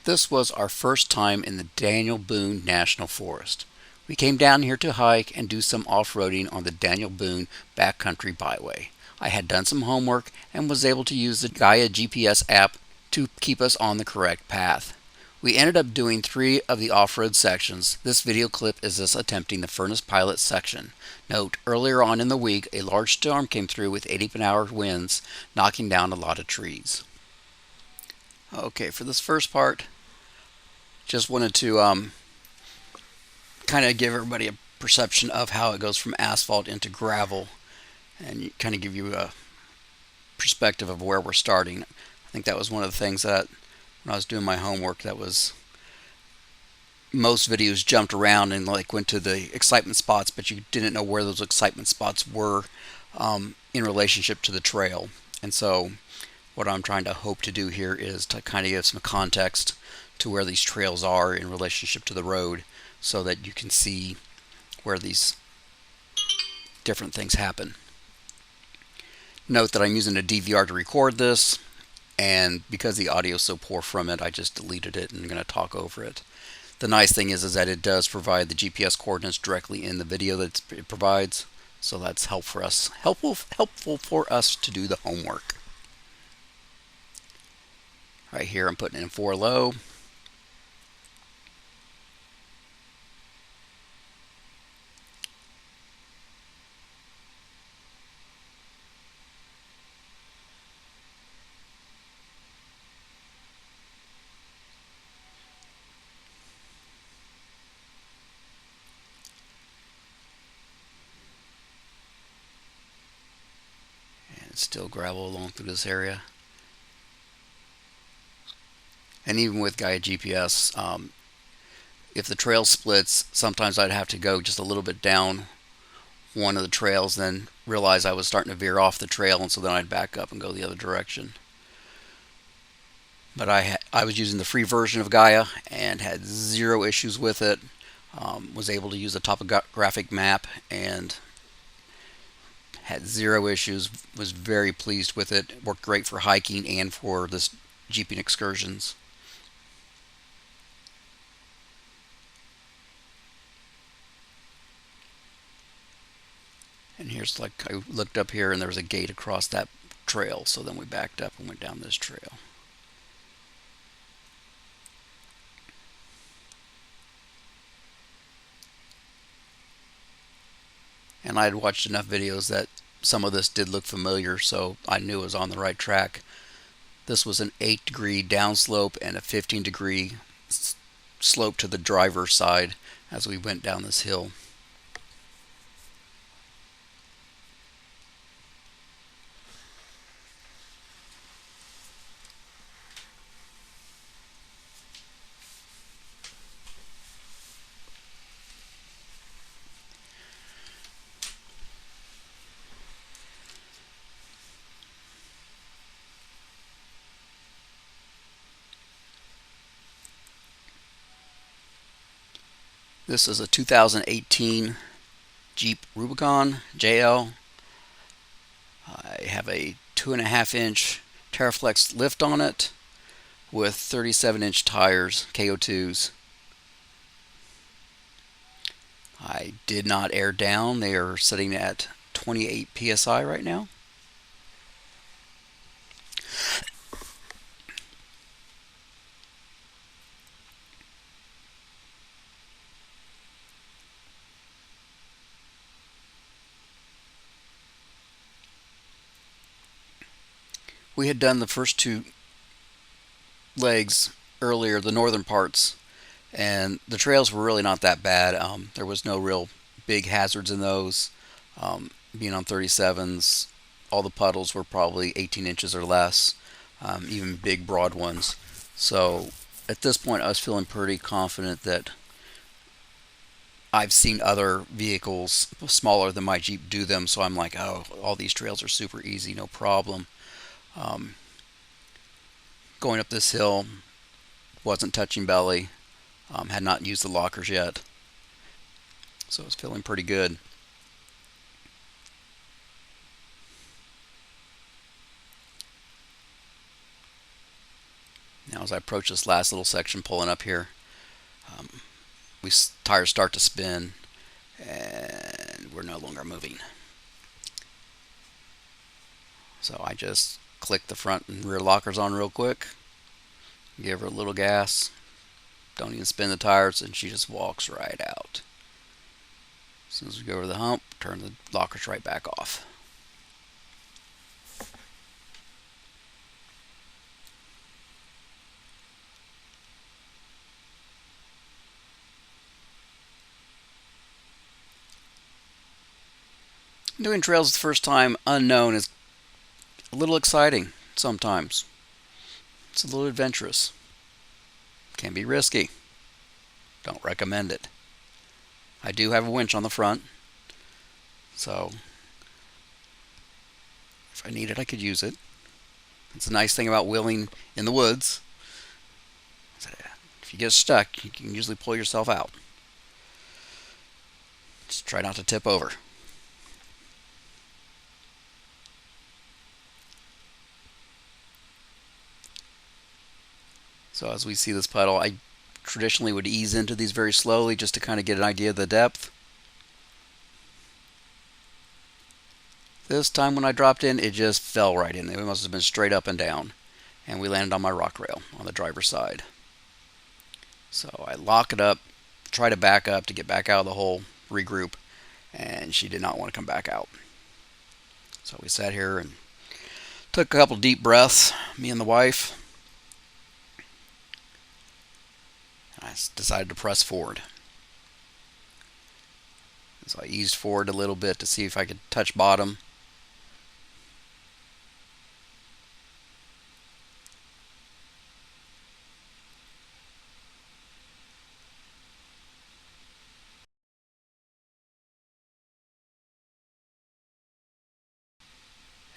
This was our first time in the Daniel Boone National Forest. We came down here to hike and do some off-roading on the Daniel Boone Backcountry Byway. I had done some homework and was able to use the Gaia GPS app to keep us on the correct path. We ended up doing 3 of the off-road sections. This video clip is us attempting the Furnace Pilot section. Note, earlier on in the week, a large storm came through with 80-mile winds, knocking down a lot of trees. Okay, for this first part, just wanted to kind of give everybody a perception of how it goes from asphalt into gravel and kind of give you a perspective of where we're starting. I think that was one of the things that when I was doing my homework, that was most videos jumped around and like went to the excitement spots, but you didn't know where those excitement spots were in relationship to the trail. And so what I'm trying to hope to do here is to kind of give some context to where these trails are in relationship to the road so that you can see where these different things happen. Note that I'm using a DVR to record this, and because the audio is so poor from it, I just deleted it and I'm going to talk over it. The nice thing is that it does provide the GPS coordinates directly in the video that it provides, so that's helpful for us to do the homework. Right here I'm putting in 4 low. And it's still gravel along through this area. And even with Gaia GPS, if the trail splits, sometimes I'd have to go just a little bit down one of the trails, then realize I was starting to veer off the trail, and so then I'd back up and go the other direction. But I was using the free version of Gaia and had 0 issues with it. Was able to use the topographic map and had 0 issues. Was very pleased with it. Worked great for hiking and for this jeeping excursions. And here's, like, I looked up here and there was a gate across that trail, so then we backed up and went down this trail. And I had watched enough videos that some of this did look familiar, so I knew it was on the right track. This was an 8-degree downslope and a 15-degree slope to the driver's side as we went down this hill. This is a 2018 Jeep Rubicon JL. I have a 2.5-inch Terraflex lift on it with 37-inch tires, KO2s. I did not air down. They are sitting at 28 psi right now. We had done the first 2 legs earlier, the northern parts, and the trails were really not that bad. There was no real big hazards in those. Being on 37s, all the puddles were probably 18 inches or less, even big broad ones. So at this point I was feeling pretty confident that I've seen other vehicles smaller than my Jeep do them, so I'm like, oh, all these trails are super easy, no problem. Going up this hill, wasn't touching belly, had not used the lockers yet, so I was feeling pretty good. Now as I approach this last little section pulling up here, tires start to spin and we're no longer moving. So I just click the front and rear lockers on real quick, give her a little gas, don't even spin the tires, and she just walks right out. As soon as we go over the hump, turn the lockers right back off. Doing trails the first time unknown is a little exciting sometimes. It's a little adventurous. Can be risky. Don't recommend it. I do have a winch on the front, so if I need it, I could use it. It's a nice thing about wheeling in the woods. If you get stuck, you can usually pull yourself out. Just try not to tip over. So as we see this puddle, I traditionally would ease into these very slowly just to kind of get an idea of the depth. This time when I dropped in, it just fell right in. It must have been straight up and down. And we landed on my rock rail on the driver's side. So I lock it up, try to back up to get back out of the hole, regroup, and she did not want to come back out. So we sat here and took a couple deep breaths, me and the wife. I decided to press forward. So I eased forward a little bit to see if I could touch bottom.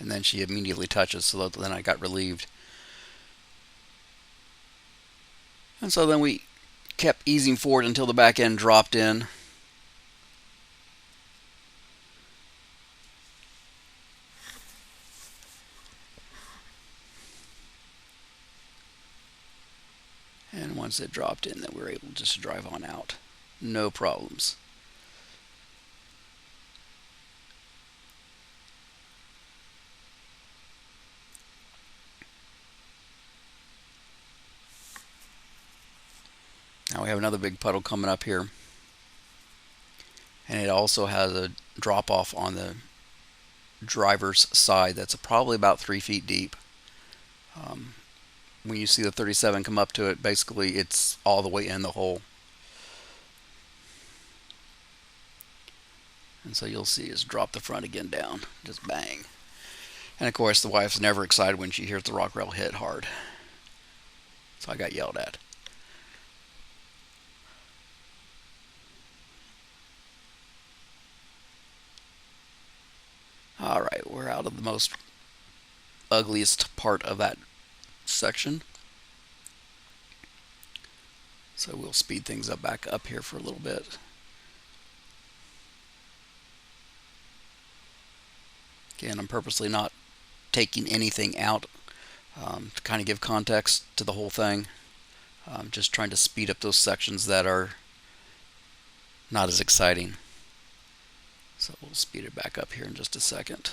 And then she immediately touches, so then I got relieved. And so then we kept easing forward until the back end dropped in. And once it dropped in, then we were able just to drive on out. No problems. Now we have another big puddle coming up here. And it also has a drop off on the driver's side that's probably about 3 feet deep. When you see the 37 come up to it, basically it's all the way in the hole. And so you'll see us drop the front again down, just bang. And of course the wife's never excited when she hears the rock rail hit hard. So I got yelled at. Alright, we're out of the most ugliest part of that section. So we'll speed things up back up here for a little bit. Again, I'm purposely not taking anything out to kind of give context to the whole thing. Just trying to speed up those sections that are not as exciting. So we'll speed it back up here in just a second.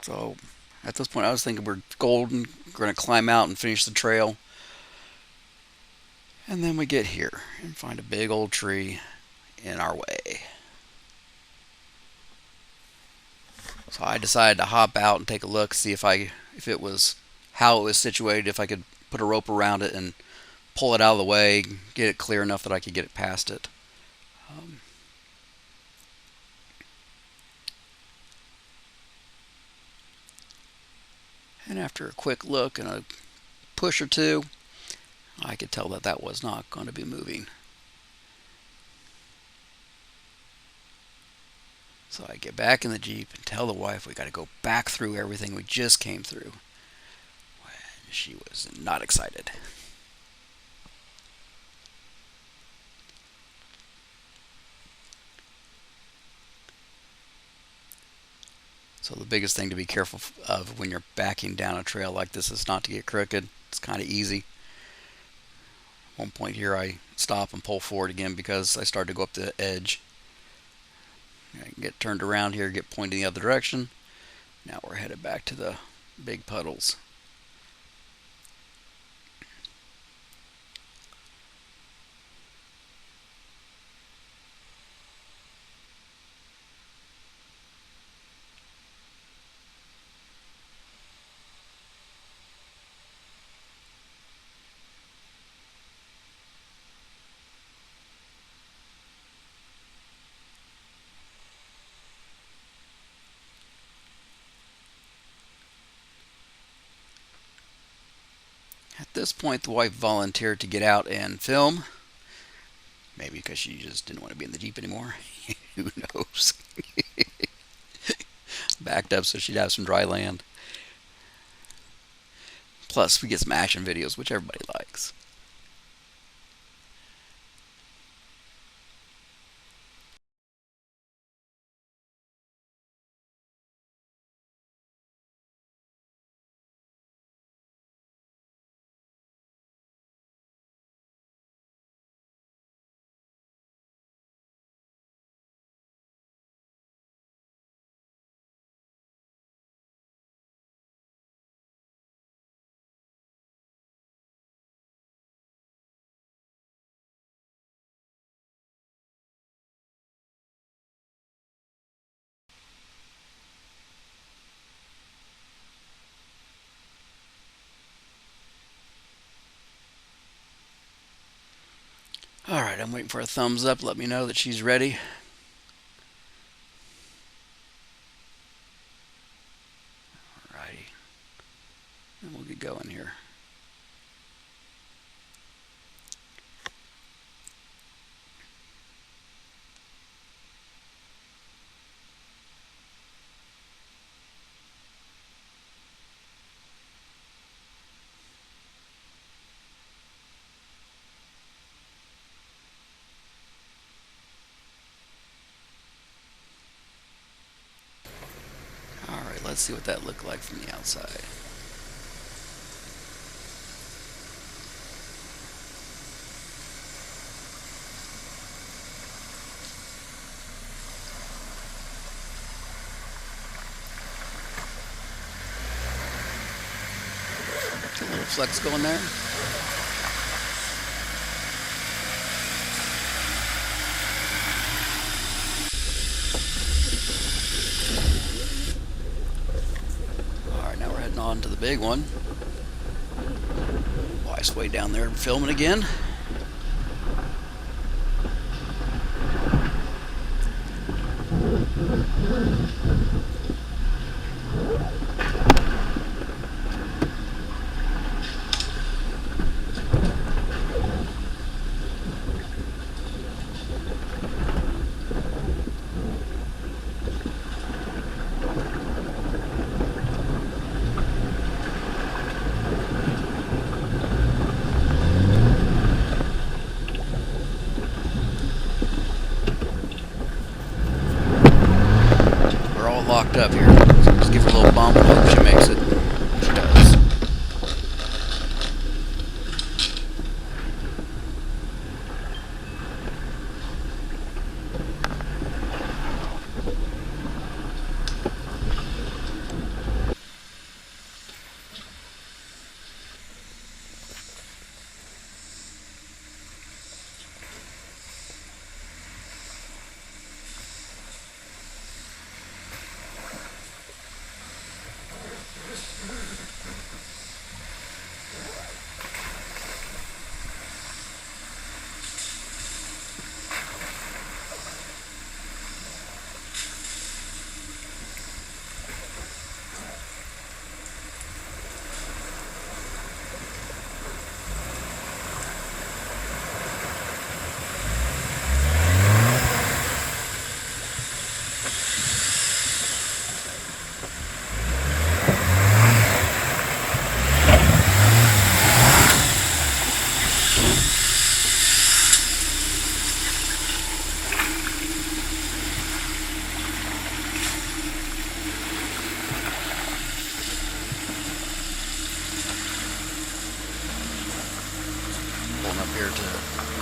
So at this point I was thinking we're golden, we're going to climb out and finish the trail. And then we get here and find a big old tree in our way. So I decided to hop out and take a look, see if it was how it was situated, if I could put a rope around it and pull it out of the way, get it clear enough that I could get it past it. And after a quick look and a push or two, I could tell that that was not going to be moving. So I get back in the Jeep and tell the wife we got to go back through everything we just came through. And she was not excited. So the biggest thing to be careful of when you're backing down a trail like this is not to get crooked. It's kind of easy. One point here I stop and pull forward again because I started to go up the edge. I can get turned around here, get pointed the other direction. Now we're headed back to the big puddles. At this point, the wife volunteered to get out and film. Maybe because she just didn't want to be in the Jeep anymore. Who knows? Backed up so she'd have some dry land. Plus, we get some action videos, which everybody likes. Alright, I'm waiting for a thumbs up. Let me know that she's ready. Alrighty. And we'll get going here. Alright, let's see what that looked like from the outside. A little flex going there. Alright, now we're heading on to the big one. Wife's way down there filming again. Locked up here. So just give her a little bump and hope she makes it. She does.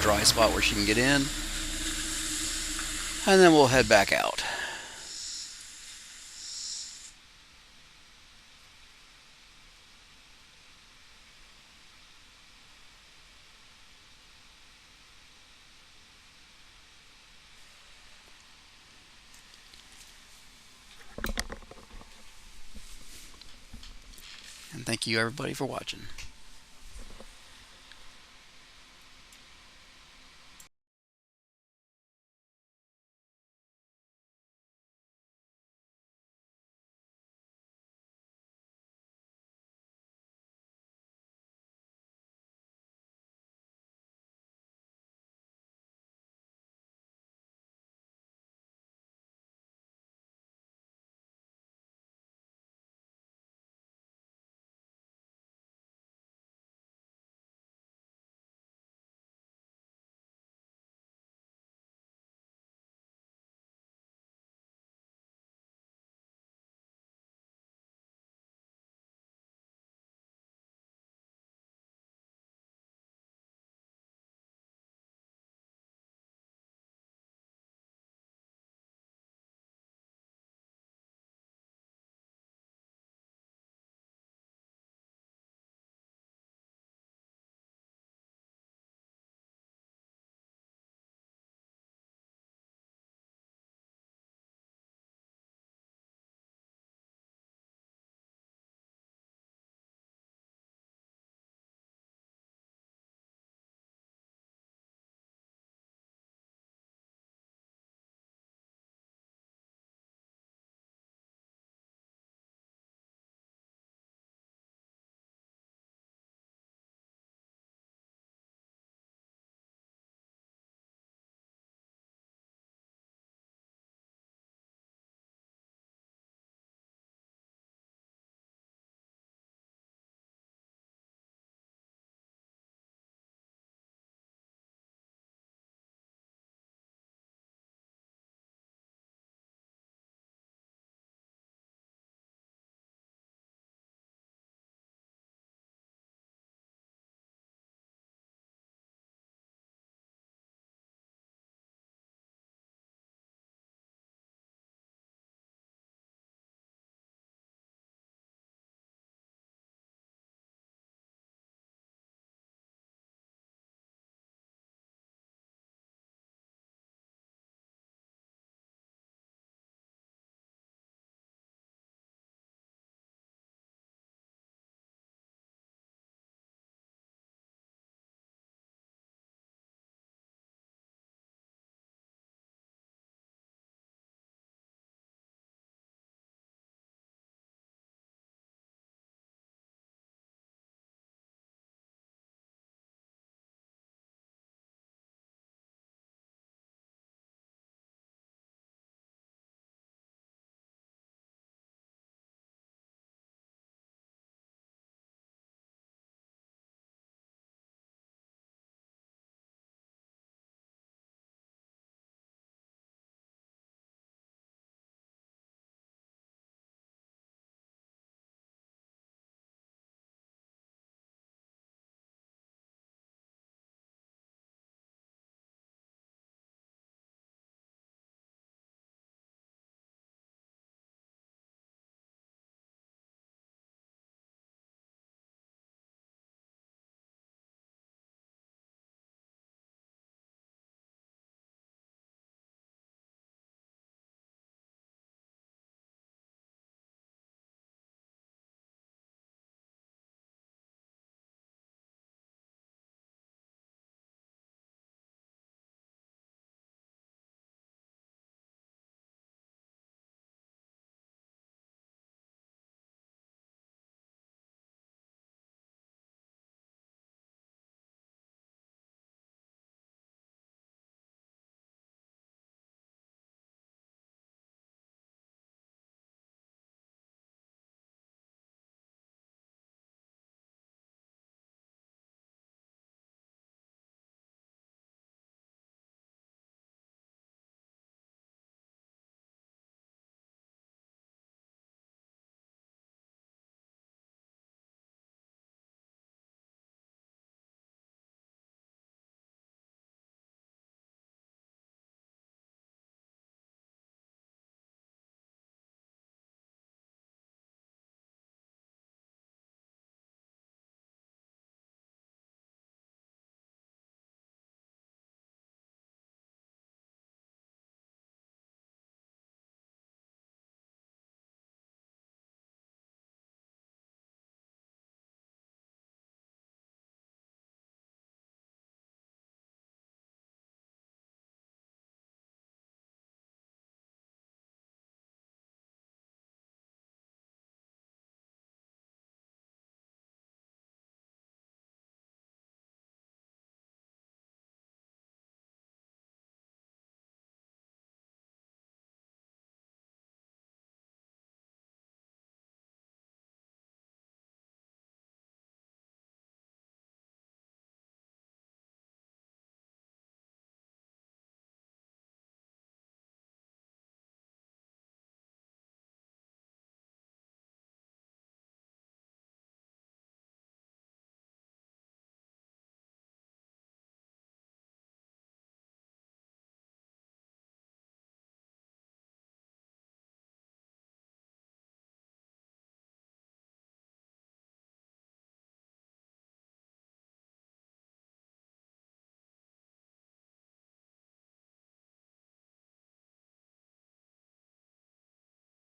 dry spot where she can get in. And then we'll head back out. And thank you everybody for watching.